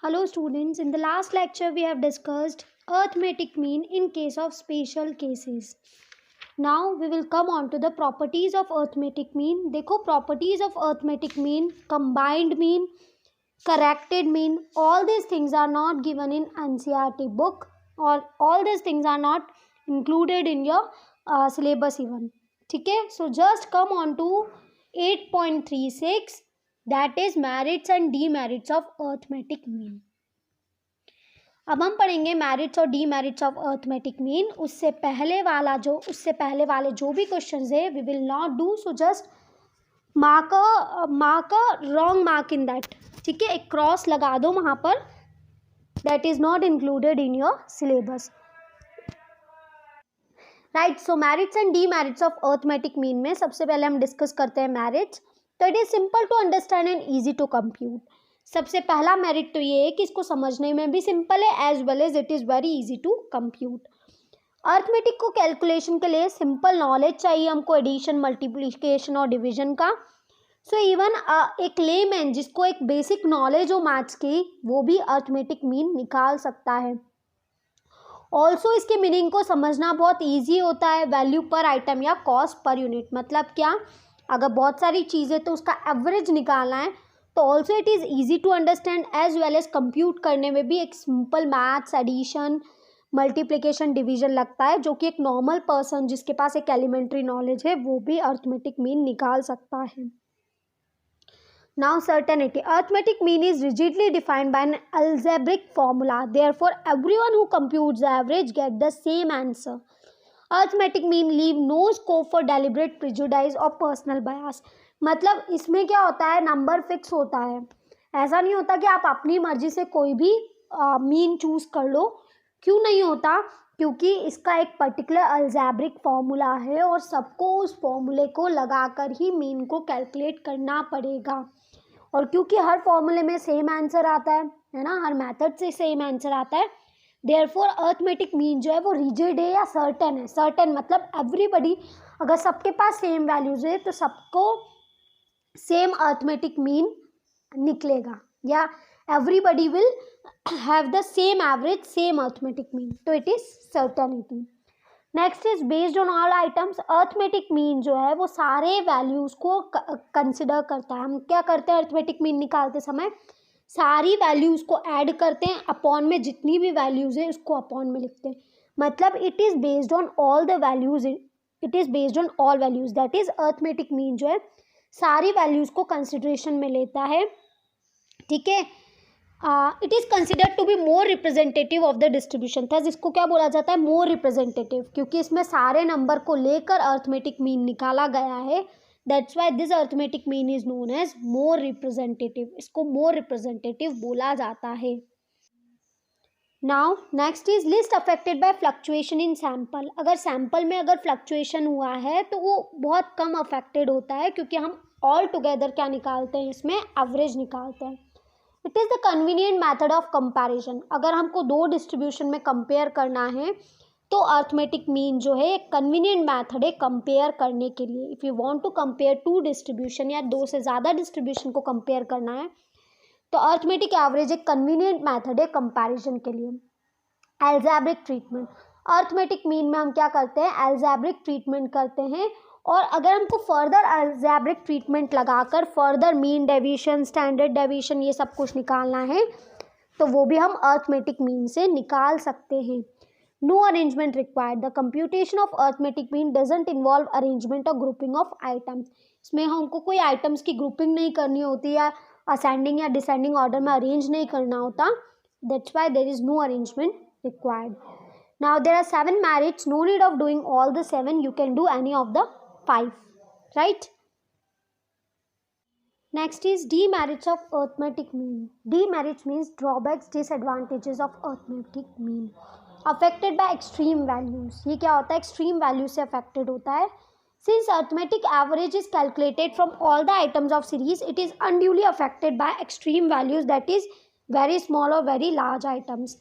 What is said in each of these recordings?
Hello students, in the last lecture we have discussed arithmetic mean in case of special cases. Now we will come on to the properties of arithmetic mean. देखो properties of arithmetic mean, combined mean, corrected mean, all these things are not given in NCERT book or all these things are not included in your syllabus even. ठीक है, so just come on to 8.36, that is merits and demerits of arithmetic mean. अब हम पढ़ेंगे merits और demerits of arithmetic mean. उससे पहले वाले जो भी क्वेश्चंस है we will not do, so just mark a wrong mark in that. ठीक है, एक क्रॉस लगा दो वहां पर, that is not included in your syllabus. Right, so merits and demerits of arithmetic mean में सबसे पहले हम डिस्कस करते हैं मेरिट्स. तो it is simple to understand and easy to compute. सबसे पहला मेरिट तो ये है कि इसको समझने में भी सिंपल है as well as it is very easy to compute. Arithmetic को कैलकुलेशन के लिए सिंपल नॉलेज चाहिए हमको, एडिशन, मल्टीप्लिकेशन और डिवीजन का. सो इवन एक लेमैन जिसको एक बेसिक नॉलेज हो मैथ्स की, वो भी अर्थमेटिक मीन निकाल सकता है. ऑल्सो इसके मीनिंग को समझना बहुत ईजी होता है. वैल्यू पर आइटम या कॉस्ट पर यूनिट, मतलब क्या, अगर बहुत सारी चीज़ें तो उसका एवरेज निकालना है तो also it is easy to understand as well as compute करने में भी एक simple maths, addition, multiplication, division लगता है, जो कि एक नॉर्मल पर्सन जिसके पास एक एलिमेंट्री नॉलेज है वो भी अर्थमेटिक मीन निकाल सकता है. Now certainty. Arithmetic mean is rigidly defined by an algebraic formula, therefore everyone who computes the average get the same answer. Arithmetic mean leave no scope for deliberate prejudice और personal bias. मतलब इसमें क्या होता है, number fix होता है. ऐसा नहीं होता कि आप अपनी मर्जी से कोई भी मीन चूज कर लो. क्यों नहीं होता? क्योंकि इसका एक पर्टिकुलर अलजेब्रिक फॉर्मूला है और सबको उस फॉर्मूले को लगाकर ही मीन को कैलकुलेट करना पड़ेगा. और क्योंकि हर फॉर्मूले में सेम आंसर आता है ना, हर मेथड से सेम आंसर आता है, देयरफॉर अर्थमेटिक मीन जो है वो रिजिड है या सर्टेन है. सर्टेन मतलब एवरीबडी, अगर सबके पास सेम वैल्यूज है तो सबको सेम अर्थमेटिक मीन निकलेगा, या everybody will have the same average, same arithmetic mean. तो it is certainty. Next is based on all items. Arithmetic mean जो है वो सारे वैल्यूज को कंसिडर करता है. हम क्या करते हैं अर्थमेटिक मीन निकालते समय, सारी वैल्यूज को ऐड करते हैं, अपॉन में जितनी भी वैल्यूज है उसको अपॉन में लिखते हैं. मतलब it is based on all the values, it is based on all values, that is arithmetic mean जो है सारी वैल्यूज को कंसिडरेशन में लेता है. ठीक है, it is considered to be more representative of the distribution. Thus इसको क्या बोला जाता है, मोर रिप्रेजेंटेटिव, क्योंकि इसमें सारे नंबर को लेकर अर्थमेटिक मीन निकाला गया है. That's why this arithmetic mean is known as more representative. इसको मोर रिप्रेजेंटेटिव बोला जाता है. Now next is least affected by fluctuation in sample. अगर सैम्पल में अगर फ्लक्चुएशन हुआ है तो वो बहुत कम अफेक्टेड होता है, क्योंकि हम ऑल टुगेदर क्या निकालते हैं, इसमें एवरेज निकालते हैं. It is the convenient method of comparison. अगर हमको दो डिस्ट्रीब्यूशन में कंपेयर करना है तो अर्थमेटिक मीन जो है एक कन्वीनियंट मैथड है कंपेयर करने के लिए. If you want to compare two distribution या दो से ज़्यादा डिस्ट्रीब्यूशन को कंपेयर करना है तो अर्थमेटिक एवरेज एक कन्वीनियंट मैथड है कंपैरिजन के लिए. Algebraic treatment. अर्थमेटिक मीन में हम क्या करते हैं, एल्जेब्रिक ट्रीटमेंट करते हैं. और अगर हमको फर्दर एल्जेब्रिक ट्रीटमेंट लगाकर further mean deviation, standard deviation, ये सब कुछ निकालना है तो वो भी हम अर्थमेटिक मीन से निकाल सकते हैं. No arrangement required. The computation of arithmetic mean doesn't involve arrangement और ग्रुपिंग ऑफ आइटम्स. इसमें हमको कोई आइटम्स की ग्रुपिंग नहीं करनी होती या असेंडिंग या डिसेंडिंग ऑर्डर में अरेंज नहीं करना होता. That's why there is no arrangement required. Now there are 7 merits. No need of doing all the 7. You can do any of the 5. Right? Next is demerits of arithmetic mean. Demerits means drawbacks, disadvantages of arithmetic mean. Affected by extreme values. ये क्या होता है, extreme values से affected होता है. Since arithmetic average is calculated from all the items of series, it is unduly affected by extreme values, that is very small or very large items.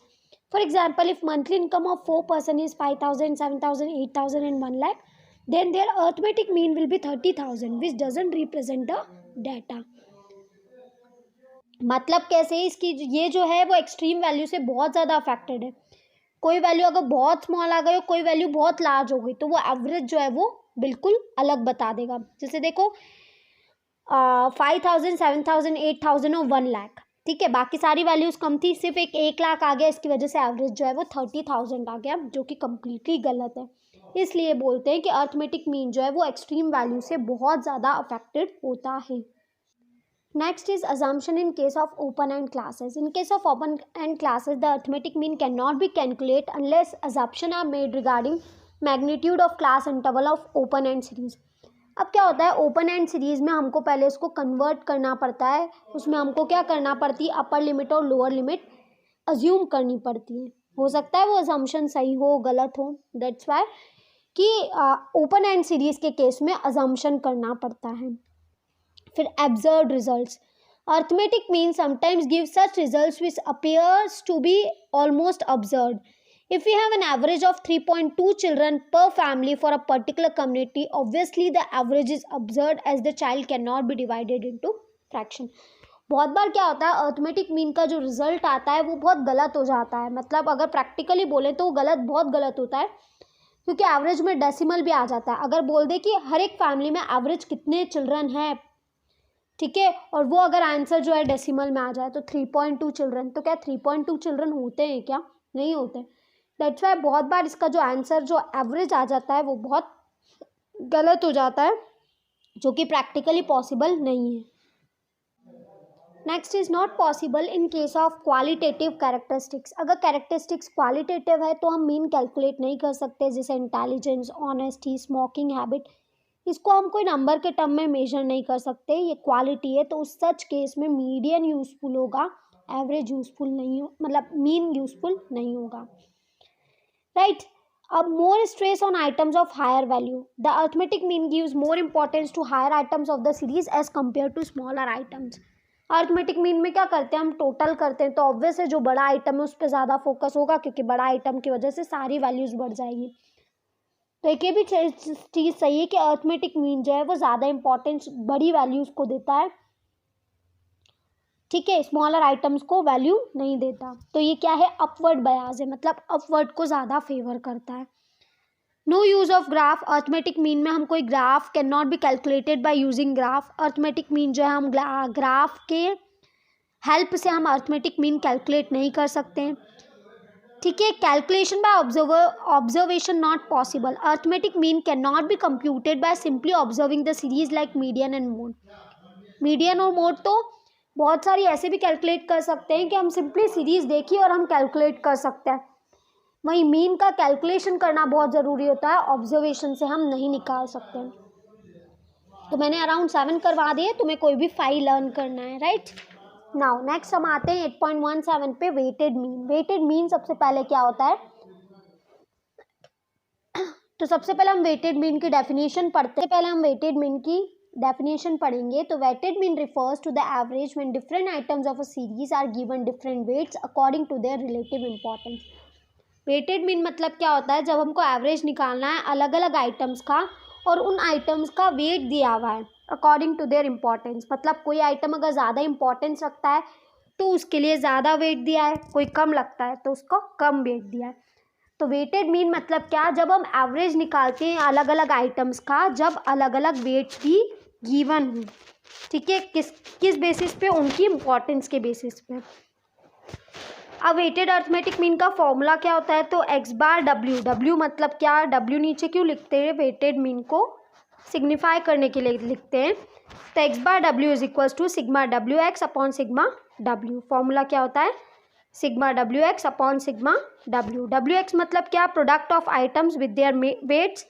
For example, if monthly income of 4 person is 5,000, 7,000, 8,000 and 1 lakh, then their arithmetic mean will be 30,000, which doesn't represent the data. मतलब कैसे, इसकी ये जो है वो extreme value से बहुत ज़्यादा अफेक्टेड है। कोई वैल्यू अगर बहुत स्मॉल आ गई और कोई वैल्यू बहुत लार्ज हो गई तो वो एवरेज जो है वो बिल्कुल अलग बता देगा। जैसे देखो 5000, 7000, 8000 और 1 लाख, ठीक है, बाकी सारी वैल्यूज कम थी, सिर्फ 1 लाख आ गया, इसकी वजह से एवरेज जो है वो 30,000 आ गया, जो कि कम्प्लीटली गलत है। इसलिए बोलते हैं कि अर्थमेटिक मीन जो है वो एक्सट्रीम वैल्यू से बहुत ज़्यादा अफेक्टेड होता है। Next is assumption in case of open-end classes. In case of open-end classes, the arithmetic mean cannot be calculated unless assumption are made regarding magnitude of class interval of open-end series. अब क्या होता है, open and series में हमको पहले उसको convert करना पड़ता है, उसमें हमको क्या करना पड़ती है, अपर लिमिट और लोअर लिमिट अज्यूम करनी पड़ती है। हो सकता है वो अजम्पशन सही हो गलत हो, दैट्स वाई कि ओपन एंड सीरीज के केस में अजम्पशन करना पड़ता है। फिर absurd results. Arithmetic mean sometimes gives such results which appears to be almost absurd. If we have an average of 3.2 children per family for a particular community, obviously the average is absurd as the child cannot be divided into fraction. बहुत बार क्या होता है, arithmetic mean का जो result आता है वो बहुत गलत हो जाता है। मतलब अगर प्रैक्टिकली बोले तो वो बहुत गलत होता है, क्योंकि एवरेज में डेसिमल भी आ जाता है। अगर बोल दे कि हर एक फैमिली में एवरेज कितने चिल्ड्रन हैं, ठीक है, और वो अगर आंसर जो है डेसिमल में आ जाए तो 3.2 चिल्ड्रन, तो क्या 3.2 चिल्ड्रन होते हैं क्या? नहीं होते। दैट्स वाई बहुत बार इसका जो आंसर जो एवरेज आ जाता है वो बहुत गलत हो जाता है, जो कि प्रैक्टिकली पॉसिबल नहीं है। Next is not possible in case of qualitative characteristics. अगर कैरेक्टरिस्टिक्स क्वालिटेटिव है तो हम मीन कैलकुलेट नहीं कर सकते, जैसे इंटेलिजेंस, ऑनेस्टी, स्मोकिंग हैबिट, इसको हम कोई नंबर के टर्म में मेजर नहीं कर सकते, ये क्वालिटी है। तो उस सच केस में मीडियन यूजफुल होगा, एवरेज यूजफुल नहीं हो, मतलब मीन यूजफुल नहीं होगा, राइट। अब more stress on items of higher value. The arithmetic mean gives more importance to higher items of the series as compare to smaller items. Arithmetic mean में क्या करते हैं, हम टोटल करते हैं, तो ऑब्वियस है जो बड़ा आइटम है उस पर ज़्यादा फोकस होगा, क्योंकि बड़ा आइटम की वजह से सारी वैल्यूज बढ़ जाएगी। तो एक ये भी चीज़ सही है कि अर्थमेटिक मीन जो है वो ज़्यादा इंपॉर्टेंस बड़ी वैल्यूज़ को देता है, ठीक है, स्मॉलर आइटम्स को वैल्यू नहीं देता। तो ये क्या है, अपवर्ड बयास है, मतलब अपवर्ड को ज़्यादा फेवर करता है। No use of graph. Arithmetic mean में हम कोई graph can not be calculated by using graph. Arithmetic mean जो है हम ग्राफ के हेल्प से हम अर्थमेटिक मीन कैलकुलेट नहीं कर सकते हैं, ठीक है। Calculation by observation not possible. Arithmetic mean can not be computed by simply observing the series like median and mode. Median और मोड तो बहुत सारी ऐसे भी कैलकुलेट कर सकते हैं कि हम सिंपली सीरीज देखिए और हम कैलकुलेट कर सकते हैं, वहीं मीन का कैलकुलेशन करना बहुत ज़रूरी होता है, ऑब्जर्वेशन से हम नहीं निकाल सकते। तो मैंने अराउंड 7 करवा दिए, तुम्हें कोई भी 5 लर्न करना है, राइट। नाउ नेक्स्ट हम आते हैं 8.17 पे, वेटेड मीन। वेटेड मीन सबसे पहले क्या होता है, तो सबसे पहले हम वेटेड मीन की डेफिनेशन पढ़ते हैं। पहले हम वेटेड मीन की डेफिनेशन पढ़ेंगे। तो weighted mean refers to the average when different items of a series are given different weights according to their relative importance. Weighted mean मतलब क्या होता है, जब हमको एवरेज निकालना है अलग अलग आइटम्स का और उन आइटम्स का वेट दिया हुआ है अकॉर्डिंग टू देयर इंपॉर्टेंस। मतलब कोई आइटम अगर ज़्यादा इंपॉर्टेंस रखता है तो उसके लिए ज़्यादा वेट दिया है, कोई कम लगता है तो उसको कम वेट दिया है। तो वेटेड मीन मतलब क्या, जब हम एवरेज निकालते हैं अलग अलग आइटम्स का, जब अलग अलग वेट भी गिवन हो, ठीक है, किस बेसिस पे, उनकी इंपॉर्टेंस के बेसिस पे। अब वेटेड अर्थमेटिक मीन का फॉर्मूला क्या होता है, तो एक्स बार डब्ल्यू। डब्ल्यू मतलब क्या, डब्ल्यू नीचे क्यों लिखते हैं, वेटेड मीन को सिग्निफाई करने के लिए लिखते हैं। तो x bar W is equals to sigma W x upon sigma W. Formula क्या होता है, sigma W x upon sigma W. W x मतलब क्या, product of items with their weights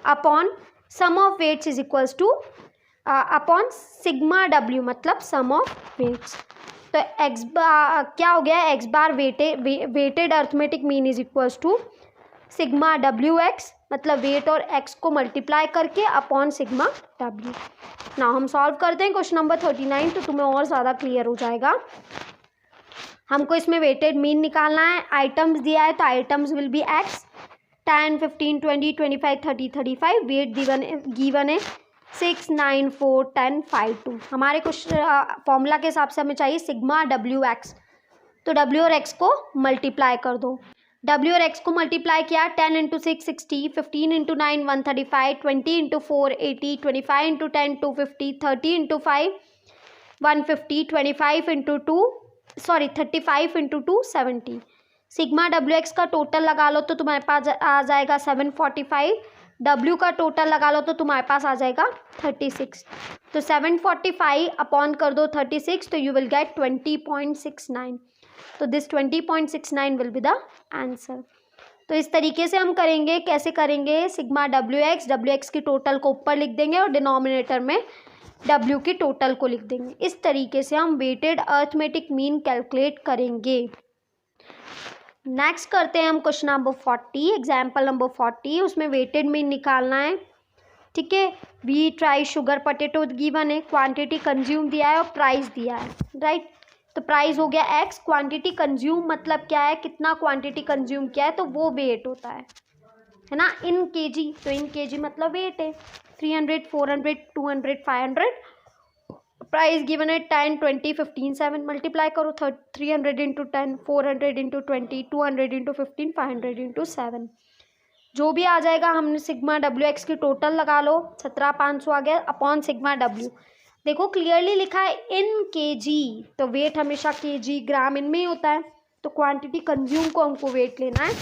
upon some of weights is equals two upon sigma W मतलब सम of weights. तो x बार क्या हो गया, x bar weighted arithmetic mean is equals to sigma W x, मतलब wait और x को multiply करके upon sigma W. ना हम सॉल्व करते हैं क्वेश्चन नंबर 39, तो तुम्हें और ज़्यादा क्लियर हो जाएगा। हमको इसमें वेटेड मीन निकालना है, आइटम्स दिया है तो items will be x, 10, 15, 20, 25, 30, 35, wait given है 6, 9, 4, 10, 5, 2। हमारे कुछ फॉर्मूला के हिसाब से हमें चाहिए सिग्मा डब्ल्यू एक्स, तो डब्ल्यू और एक्स को मल्टीप्लाई कर दो। डब्ल्यू और एक्स को मल्टीप्लाई किया, 10 into 6 60, 15 into 9 135, 20 into 4 80, 25 into 10 250, 30 into 5 150, 25 into 35 into 2 70। Sigma W x का टोटल लगा लो तो तुम्हारे पास आ जाएगा 745। डब्ल्यू का टोटल लगा लो तो तुम्हारे पास आ जाएगा 36। तो 745 अपॉन कर दो 36, तो यू विल गेट 20.69। तो this 20.69 will be the answer. तो इस तरीके से हम करेंगे। कैसे करेंगे? सिग्मा डब्ल्यू एक्स की टोटल को ऊपर लिख देंगे और डिनोमिनेटर में डब्ल्यू की टोटल को लिख देंगे। इस तरीके से हम वेटेड अर्थमेटिक मीन कैलकुलेट करेंगे। नेक्स्ट करते हैं हम क्वेश्चन नंबर 40, एग्जाम्पल नंबर 40। उसमें वेटेड मीन निकालना है। ठीक है, wheat, rice, sugar, potato given है, क्वांटिटी कंज्यूम दिया है और प्राइस दिया है। राइट, तो प्राइस हो गया एक्स, क्वांटिटी कंज्यूम मतलब क्या है, कितना क्वांटिटी कंज्यूम किया है, तो वो वेट होता है ना, इन केजी। तो इन केजी मतलब वेट है। 300, 400, 200, 500। प्राइस गिवन है 10, 20, 15, 7। मल्टीप्लाई करो 300 इंटू 10, 400 इंटू 20, 200 इंटू 15, 500 इंटू 7। जो भी आ जाएगा हमने सिग्मा डब्ल्यू एक्स की टोटल लगा लो, 17,500 आ गया अपॉन सिग्मा डब्ल्यू। देखो क्लियरली लिखा है इन केजी, तो वेट हमेशा केजी ग्राम इनमें ही होता है, तो क्वांटिटी कंज्यूम को हमको वेट लेना है।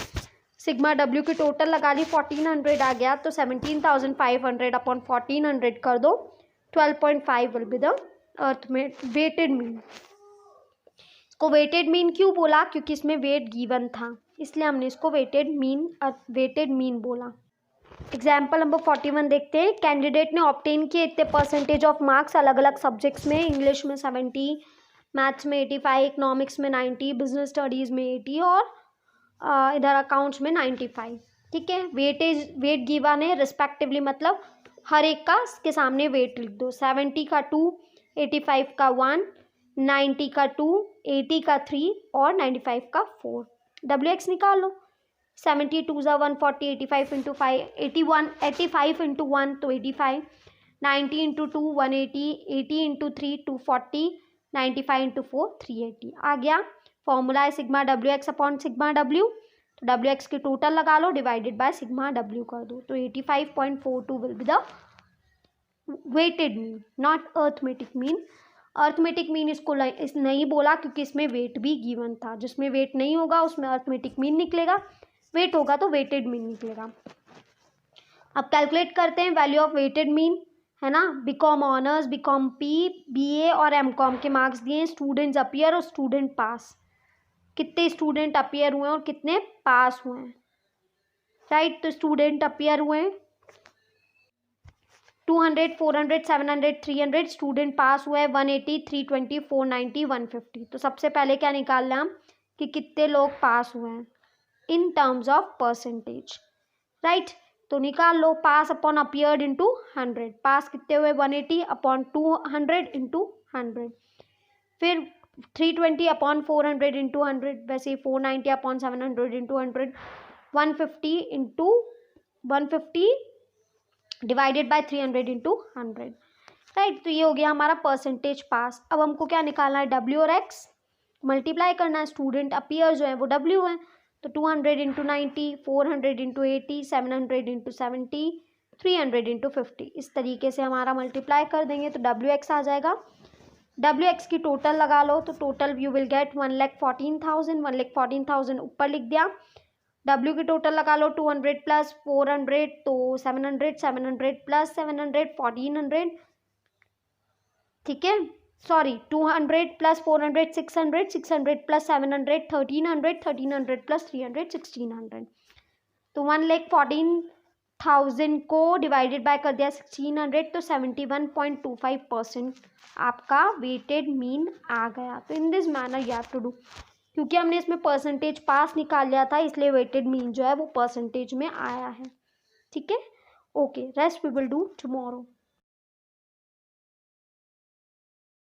सिग्मा डब्ल्यू की टोटल लगा ली, 1400 आ गया, तो 17,500 अपॉन 1400 कर दो, 12.5 विल बी द अर्थ में वेटेड मीन। इसको वेटेड मीन क्यों बोला? क्योंकि इसमें वेट गिवन था, इसलिए हमने इसको वेटेड मीन बोला। एग्जाम्पल नंबर 41 देखते हैं। कैंडिडेट ने ऑब्टेन किए इतने परसेंटेज ऑफ मार्क्स अलग अलग सब्जेक्ट्स में, इंग्लिश में 70, मैथ्स में 85, इकोनॉमिक्स में 90, बिजनेस स्टडीज़ में 80 और इधर अकाउंट्स में 95। ठीक है, वेट गिवन है रिस्पेक्टिवली, मतलब हर एक का के सामने वेट लिख दो। 70 का 2, 85 का 1, 90 का 2, 80 का 3 और 95 का 4। डब्ल्यू एक्स निकाल लो। 72 ज़ा 140, 85 इंटू 5 81, 85 इंटू 1 तो 85, 90 इंटू 2 180, 80 इंटू 3 240, 95 इंटू 4 380 आ गया। फॉर्मूला है sigma W x upon sigma W, तो डब्ल्यू एक्स की टोटल लगा लो, डिवाइडेड बाय सिग्मा डब्ल्यू कर दो, तो 85.42 will be the weighted mean, not arithmetic mean. Arithmetic mean इसको नहीं बोला क्योंकि इसमें वेट भी गिवन था। जिसमें वेट नहीं होगा उसमें अर्थमेटिक मीन निकलेगा, वेट होगा तो वेटेड मीन निकलेगा। अब कैलकुलेट करते हैं वैल्यू ऑफ वेटेड मीन, है ना। BCom honours, BCom P, BA और एमकॉम के मार्क्स दिए, स्टूडेंट्स अपीयर और स्टूडेंट पास। कितने स्टूडेंट अपीयर हुए हैं और कितने पास हुए हैं? राइट, तो स्टूडेंट अपीयर हुए हैं 200, 400, 700, 300, स्टूडेंट पास हुआ है 180, 320, 490, 150। तो सबसे पहले क्या निकालना है हम कि कितने लोग पास हुए हैं in terms of percentage. Right, तो निकाल लो पास अपॉन अपीयर्ड इंटू 100। पास कितने हुए 180 अपॉन 200 इंटू 100। फिर 320 अपॉन 400 इंटू 100, वैसे 490 upon 700 into 100, 150 into 150 divided by 300 into 100। Right, तो ये हो गया हमारा परसेंटेज पास। अब हमको क्या निकालना है? डब्ल्यू और एक्स मल्टीप्लाई करना है। स्टूडेंट अपीयर जो है वो डब्ल्यू है, तो 200 इंटू 90, 400 इंटू 80, 700 इंटू 70, 300 इंटू 50। इस तरीके से हमारा मल्टीप्लाई कर देंगे तो डब्ल्यू एक्स आ जाएगा। डब्ल्यू एक्स की टोटल लगा लो, तो टोटल यू विल गेट 1,14,000। 1,14,000 ऊपर लिख दिया। डब्ल्यू की टोटल लगा लो 200 प्लस 400 तो 700, 700 प्लस 700 1400। ठीक है, सॉरी 200 प्लस 400 600, 600 प्लस 700 1300, 1300 प्लस 300 1600। तो 1,14,000 को डिवाइडेड बाय कर दिया 1600, तो 71.25% आपका वेटेड मीन आ गया। तो in this manner you have to do. क्योंकि हमने इसमें परसेंटेज पास निकाल लिया था इसलिए वेटेड मीन जो है वो परसेंटेज में आया है। ठीक है, okay, rest we will do tomorrow.